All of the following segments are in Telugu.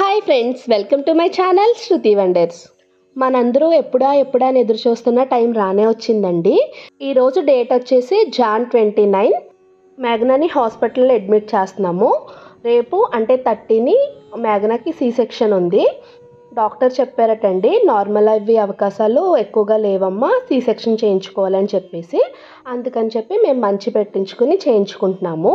Hi friends, welcome to my channel Shruti wonders. మనందరూ ఎప్పుడా అని ఎదురు చూస్తున్న టైం రానే వచ్చిందండి. ఈరోజు డేట్ వచ్చేసి జాన్ 29. మేఘనాని హాస్పిటల్లో అడ్మిట్ చేస్తున్నాము. రేపు అంటే 30ని మేఘనాకి సి సెక్షన్ ఉంది. డాక్టర్ చెప్పారటండి, నార్మల్ అవి అవకాశాలు ఎక్కువగా లేవమ్మా, సి సెక్షన్ చేయించుకోవాలని చెప్పేసి. అందుకని చెప్పి మేము మంచి పెట్టించుకుని చేయించుకుంటున్నాము.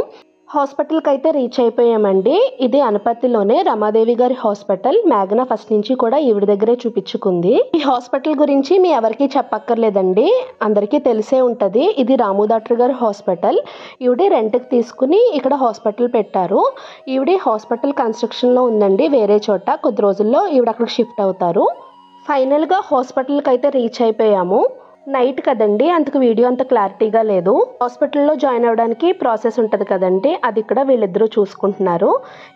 హాస్పిటల్కి అయితే రీచ్ అయిపోయామండి. ఇది అనపర్తిలోనే రమాదేవి గారి హాస్పిటల్. మేఘన ఫస్ట్ నుంచి కూడా ఈవిడ దగ్గరే చూపించుకుంది. ఈ హాస్పిటల్ గురించి మీ ఎవరికి చెప్పక్కర్లేదండి, అందరికీ తెలిసే ఉంటుంది. ఇది రాము డాక్టర్ గారి హాస్పిటల్. ఈవిడ రెంట్కి తీసుకుని ఇక్కడ హాస్పిటల్ పెట్టారు. ఈవిడ హాస్పిటల్ కన్స్ట్రక్షన్లో ఉందండి వేరే చోట. కొద్ది రోజుల్లో ఈవిడ అక్కడికి షిఫ్ట్ అవుతారు. ఫైనల్గా హాస్పిటల్కి అయితే రీచ్ అయిపోయాము. నైట్ కదండి, అందుకు వీడియో అంత క్లారిటీగా లేదు. హాస్పిటల్లో జాయిన్ అవ్వడానికి ప్రాసెస్ ఉంటుంది కదండి, అది ఇక్కడ వీళ్ళిద్దరూ చూసుకుంటున్నారు.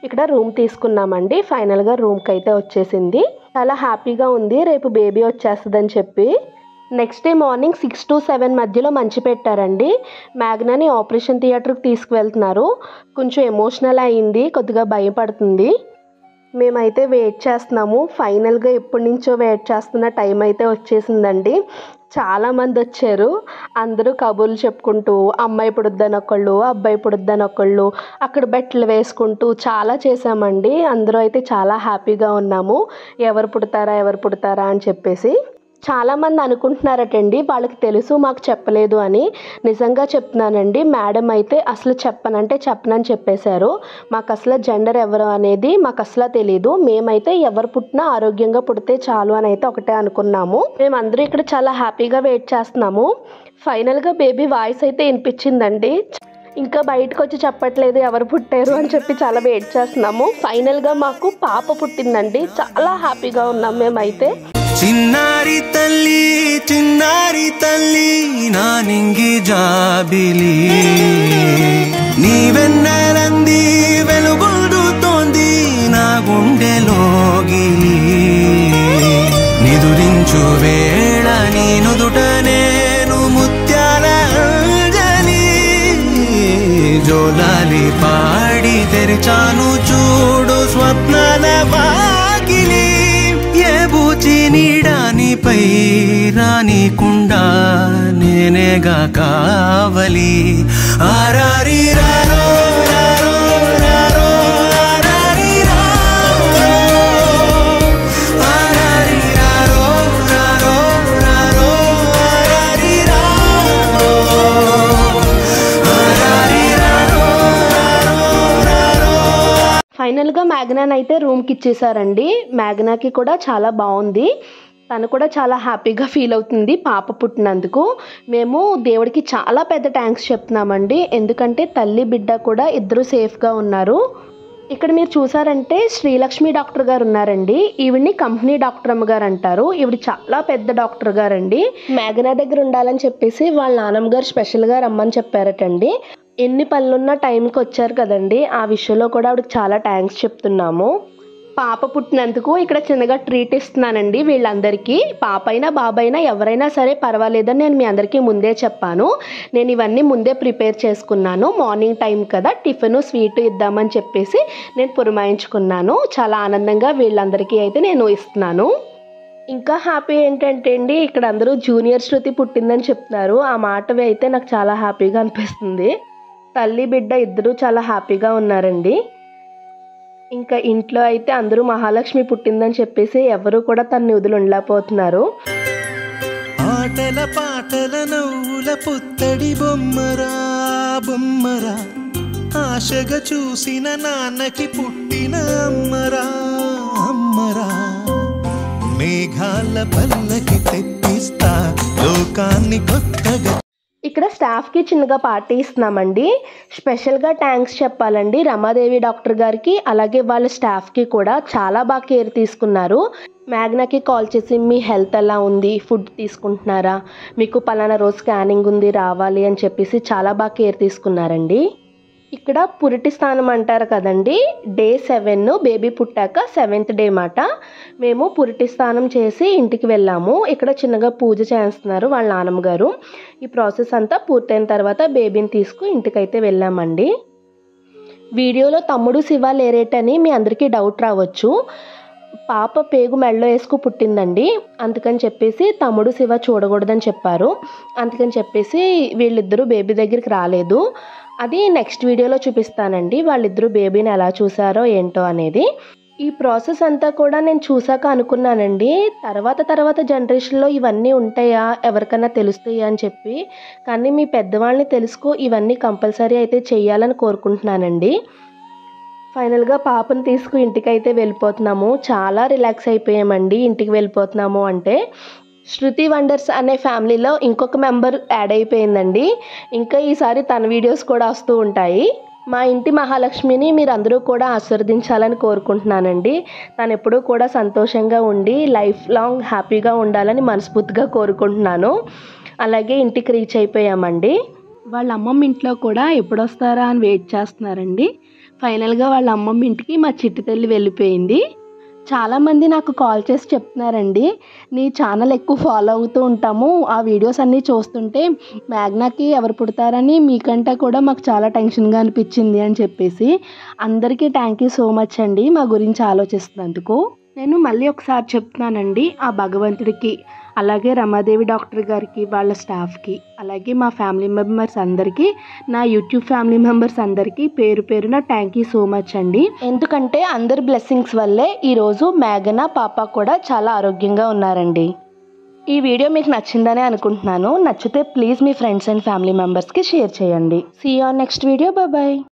ఇక్కడ రూమ్ తీసుకున్నామండి. ఫైనల్గా రూమ్కి అయితే వచ్చేసింది. చాలా హ్యాపీగా ఉంది రేపు బేబీ వచ్చేస్తుందని చెప్పి. నెక్స్ట్ డే మార్నింగ్ 6 to 7 మధ్యలో మంచి పెట్టారండి. మేఘనాని ఆపరేషన్ థియేటర్కి తీసుకువెళ్తున్నారు. కొంచెం ఎమోషనల్ అయింది, కొద్దిగా భయపడుతుంది. మేమైతే వెయిట్ చేస్తున్నాము. ఫైనల్గా ఎప్పటి నుంచో వెయిట్ చేస్తున్న టైం అయితే వచ్చేసిందండి. చాలామంది వచ్చారు. అందరూ కబుర్లు చెప్పుకుంటూ అమ్మాయి పుడుద్దని ఒకళ్ళు, అబ్బాయి పుడుద్దని ఒకళ్ళు, అక్కడ బెట్లు వేసుకుంటూ చాలా చేసామండి. అందరూ అయితే చాలా హ్యాపీగా ఉన్నాము, ఎవరు పుడతారా అని చెప్పేసి. చాలామంది అనుకుంటున్నారటండి, వాళ్ళకి తెలుసు మాకు చెప్పలేదు అని. నిజంగా చెప్తున్నానండి, మేడం అయితే అసలు చెప్పనని చెప్పేశారు. మాకు అసలు జెండర్ ఎవరు అనేది మాకు అసలు తెలీదు. మేమైతే ఎవరు పుట్టినా ఆరోగ్యంగా పుడితే చాలు అని అయితే ఒకటే అనుకున్నాము. మేమందరూ ఇక్కడ చాలా హ్యాపీగా వెయిట్ చేస్తున్నాము. ఫైనల్గా బేబీ వాయిస్ అయితే వినిపించిందండి. ఇంకా బయటకు వచ్చి చెప్పట్లేదు ఎవరు పుట్టారు అని చెప్పి చాలా వెయిట్ చేస్తున్నాము. ఫైనల్గా మాకు పాప పుట్టిందండి. చాలా హ్యాపీగా ఉన్నాం మేమైతే. చిన్నారి తల్లి నా నింగి జాబిలి, నీవెన్నెలంది వెలుగొందుతోంది నా గుండెలోగిలి. నిదురించు వేళ నీ నుదుట నేను ముత్యాల అంజలి, జోలాలి పాడి తెరిచాను చూడు స్వప్నాల వాకిలి. ఏ బూచి నీడానిపై రానికుండా నేనేగా కావలి. ఆరారి రారో రారో రారో ఆరారి రారో, ఆరారి రారో రారో రారో ఆరారి రారో, ఆరారి రారో రారో. ఫైనల్గా మేఘనాని అయితే రూమ్కి ఇచ్చేసారండి. మేఘనాకి కూడా చాలా బాగుంది. తను కూడా చాలా హ్యాపీగా ఫీల్ అవుతుంది పాప పుట్టినందుకు. మేము దేవుడికి చాలా పెద్ద థ్యాంక్స్ చెప్తున్నామండి, ఎందుకంటే తల్లి బిడ్డ కూడా ఇద్దరు సేఫ్గా ఉన్నారు. ఇక్కడ మీరు చూసారంటే శ్రీలక్ష్మి డాక్టర్ గారు ఉన్నారండి. ఈవిడ్ని కంపెనీ డాక్టర్ అమ్మగారు అంటారు. ఈవిడ చాలా పెద్ద డాక్టర్ గారండి. మేఘనా దగ్గర ఉండాలని చెప్పేసి వాళ్ళ నాన్నమ్మ గారు స్పెషల్గా రమ్మని చెప్పారటండి. ఎన్ని పనులున్న టైంకి వచ్చారు కదండి, ఆ విషయంలో కూడా ఆవిడకి చాలా థ్యాంక్స్ చెప్తున్నాము. పాప పుట్టినందుకు ఇక్కడ చిన్నగా ట్రీట్ ఇస్తున్నానండి వీళ్ళందరికీ. పాప అయినా బాబైనా ఎవరైనా సరే పర్వాలేదని నేను మీ అందరికీ ముందే చెప్పాను. నేను ఇవన్నీ ముందే ప్రిపేర్ చేసుకున్నాను. మార్నింగ్ టైం కదా, టిఫిన్ స్వీట్ ఇద్దామని చెప్పేసి నేను పురమాయించుకున్నాను. చాలా ఆనందంగా వీళ్ళందరికీ అయితే నేను ఇస్తున్నాను. ఇంకా హ్యాపీ ఏంటంటే అండి, ఇక్కడ అందరూ జూనియర్ శృతి పుట్టిందని చెప్తున్నారు. ఆ మాటవి అయితే నాకు చాలా హ్యాపీగా అనిపిస్తుంది. తల్లి బిడ్డ ఇద్దరు చాలా హ్యాపీగా ఉన్నారండి. ఇంకా ఇంట్లో అయితే అందరూ మహాలక్ష్మి పుట్టిందని చెప్పేసి ఎవరు కూడా తన్ని వదిలి ఉండలేకపోతున్నారు. ఆటల పాటల నవ్వుల పుత్తడి బొమ్మరా బొమ్మరా, ఆశగా చూసిన నాన్నకి పుట్టిన అమ్మరా అమ్మరా. మేఘాల పల్లకి తెప్పిస్తా లోకాన్ని కొత్తగా. ఇక్కడ స్టాఫ్కి చిన్నగా పార్టీ ఇస్తున్నామండి. స్పెషల్గా థ్యాంక్స్ చెప్పాలండి రమాదేవి డాక్టర్ గారికి, అలాగే వాళ్ళ స్టాఫ్కి కూడా చాలా బాగా కేర్ తీసుకున్నారు. మేఘనాకి కాల్ చేసి మీ హెల్త్ ఎలా ఉంది, ఫుడ్ తీసుకుంటున్నారా, మీకు పలానా రోజు స్కానింగ్ ఉంది రావాలి అని చెప్పేసి చాలా బాగా కేర్ తీసుకున్నారండి. ఇక్కడ పురిటి స్నానం అంటారు కదండి, డే 7 బేబీ పుట్టాక 7th డే మాట. మేము పురిటి స్నానం చేసి ఇంటికి వెళ్ళాము. ఇక్కడ చిన్నగా పూజ చేస్తున్నారు వాళ్ళ నాన్నమ్మ గారు. ఈ ప్రాసెస్ అంతా పూర్తయిన తర్వాత బేబీని ఇంటికైతే వెళ్ళామండి. వీడియోలో తమ్ముడు శివ లేరేటని మీ అందరికీ డౌట్ రావచ్చు. పాప పేగు మెడలో వేసుకు పుట్టిందండి. అందుకని చెప్పేసి తమ్ముడు శివ చూడకూడదని చెప్పారు. అందుకని చెప్పేసి వీళ్ళిద్దరూ బేబీ దగ్గరికి రాలేదు. అది నెక్స్ట్ వీడియోలో చూపిస్తానండి, వాళ్ళిద్దరూ బేబీని ఎలా చూసారో ఏంటో అనేది. ఈ ప్రాసెస్ అంతా కూడా నేను చూసాక అనుకున్నానండి, తర్వాత జనరేషన్లో ఇవన్నీ ఉంటాయా, ఎవరికైనా తెలుస్తాయా అని చెప్పి. కానీ మీ పెద్దవాళ్ళని తెలుసుకో, ఇవన్నీ కంపల్సరీ అయితే చెయ్యాలని కోరుకుంటున్నానండి. ఫైనల్గా పాపను తీసుకు ఇంటికైతే వెళ్ళిపోతున్నాము. చాలా రిలాక్స్ అయిపోయామండి ఇంటికి వెళ్ళిపోతున్నాము అంటే. శృతి వండర్స్ అనే ఫ్యామిలీలో ఇంకొక మెంబర్ యాడ్ అయిపోయిందండి. ఇంకా ఈసారి తన వీడియోస్ కూడా వస్తూ ఉంటాయి. మా ఇంటి మహాలక్ష్మిని మీరు అందరూ కూడా ఆశీర్వదించాలని కోరుకుంటున్నానండి. తను ఎప్పుడూ కూడా సంతోషంగా ఉండి లైఫ్ లాంగ్ హ్యాపీగా ఉండాలని మనస్ఫూర్తిగా కోరుకుంటున్నాను. అలాగే ఇంటికి రీచ్ అయిపోయామండి. వాళ్ళ అమ్మమ్మ ఇంట్లో కూడా ఎప్పుడు వస్తారా అని వెయిట్ చేస్తున్నారండి. ఫైనల్గా వాళ్ళ అమ్మమ్మ ఇంటికి మా చిట్టి తల్లి వెళ్ళిపోయింది. చాలామంది నాకు కాల్ చేసి చెప్తున్నారండి, నీ ఛానల్ ఎక్కువ ఫాలో అవుతూ ఉంటాము, ఆ వీడియోస్ అన్నీ చూస్తుంటే మేఘ్నాకి ఎవరు పుడతారని మీకంటే కూడా మాకు చాలా టెన్షన్గా అనిపించింది అని చెప్పేసి. అందరికీ థ్యాంక్ యూ సో మచ్ అండి మా గురించి ఆలోచిస్తున్నందుకు. నేను మళ్ళీ ఒకసారి చెప్తున్నానండి, ఆ భగవంతుడికి, అలాగే రమాదేవి డాక్టర్ గారికి, వాళ్ళ స్టాఫ్కి, అలాగే మా ఫ్యామిలీ మెంబర్స్ అందరికీ, నా యూట్యూబ్ ఫ్యామిలీ మెంబర్స్ అందరికీ పేరు పేరున థ్యాంక్ యూ సో మచ్ అండి. ఎందుకంటే అందరి బ్లెస్సింగ్స్ వల్లే ఈరోజు మేఘన పాప కూడా చాలా ఆరోగ్యంగా ఉన్నారండి. ఈ వీడియో మీకు నచ్చిందనే అనుకుంటున్నాను. నచ్చితే ప్లీజ్ మీ ఫ్రెండ్స్ అండ్ ఫ్యామిలీ మెంబర్స్కి షేర్ చేయండి. See you on next video. Bye.